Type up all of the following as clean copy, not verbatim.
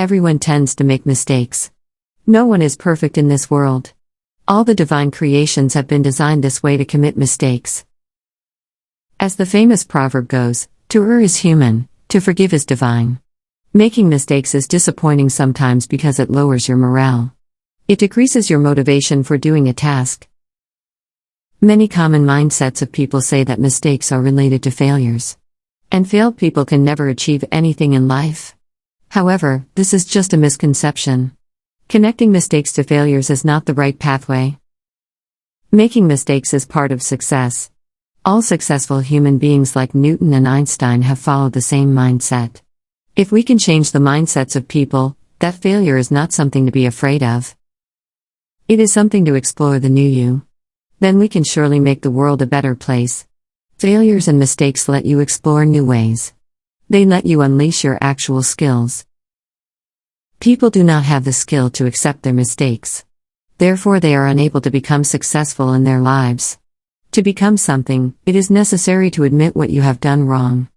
Everyone tends to make mistakes. No one is perfect in this world. All the divine creations have been designed this way to commit mistakes. As the famous proverb goes, to err is human, to forgive is divine. Making mistakes is disappointing sometimes because it lowers your morale. It decreases your motivation for doing a task. Many common mindsets of people say that mistakes are related to failures. And failed people can never achieve anything in life. However, this is just a misconception. Connecting mistakes to failures is not the right pathway. Making mistakes is part of success. All successful human beings like Newton and Einstein have followed the same mindset. If we can change the mindsets of people, that failure is not something to be afraid of. It is something to explore the new you. Then we can surely make the world a better place. Failures and mistakes let you explore new ways. They let you unleash your actual skills. People do not have the skill to accept their mistakes. Therefore, they are unable to become successful in their lives. To become something, it is necessary to admit what you have done wrong.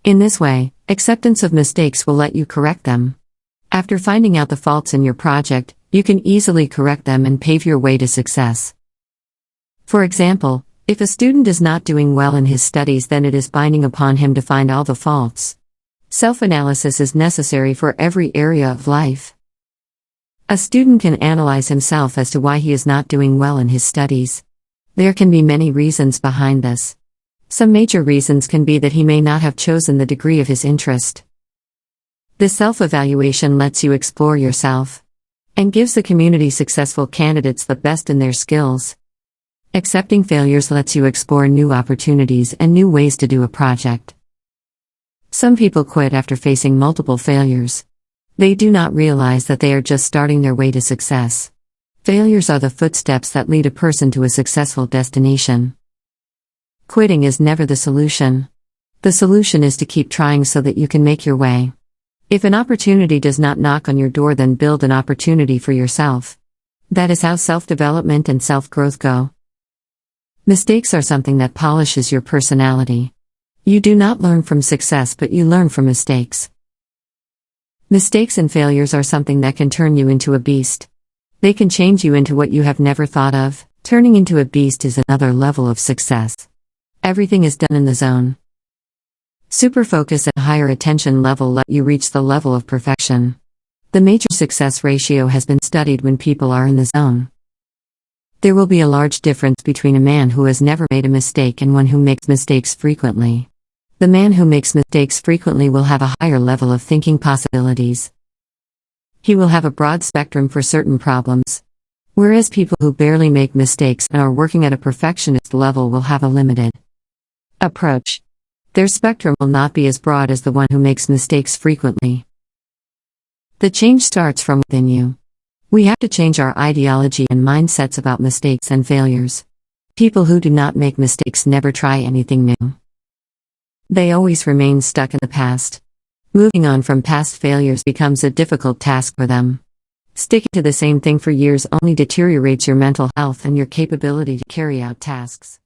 In this way, acceptance of mistakes will let you correct them. After finding out the faults in your project, you can easily correct them and pave your way to success. For example, if a student is not doing well in his studies, then it is binding upon him to find all the faults. Self-analysis is necessary for every area of life. A student can analyze himself as to why he is not doing well in his studies. There can be many reasons behind this. Some major reasons can be that he may not have chosen the degree of his interest. This self-evaluation lets you explore yourself and gives the community successful candidates the best in their skills. Accepting failures lets you explore new opportunities and new ways to do a project. Some people quit after facing multiple failures. They do not realize that they are just starting their way to success. Failures are the footsteps that lead a person to a successful destination. Quitting is never the solution. The solution is to keep trying so that you can make your way. If an opportunity does not knock on your door, then build an opportunity for yourself. That is how self-development and self-growth go. Mistakes are something that polishes your personality. You do not learn from success, but you learn from mistakes. Mistakes and failures are something that can turn you into a beast. They can change you into what you have never thought of. Turning into a beast is another level of success. Everything is done in the zone. Super focus and higher attention level let you reach the level of perfection. The major success ratio has been studied when people are in the zone. There will be a large difference between a man who has never made a mistake and one who makes mistakes frequently. The man who makes mistakes frequently will have a higher level of thinking possibilities. He will have a broad spectrum for certain problems. Whereas people who barely make mistakes and are working at a perfectionist level will have a limited approach. Their spectrum will not be as broad as the one who makes mistakes frequently. The change starts from within you. We have to change our ideology and mindsets about mistakes and failures. People who do not make mistakes never try anything new. They always remain stuck in the past. Moving on from past failures becomes a difficult task for them. Sticking to the same thing for years only deteriorates your mental health and your capability to carry out tasks.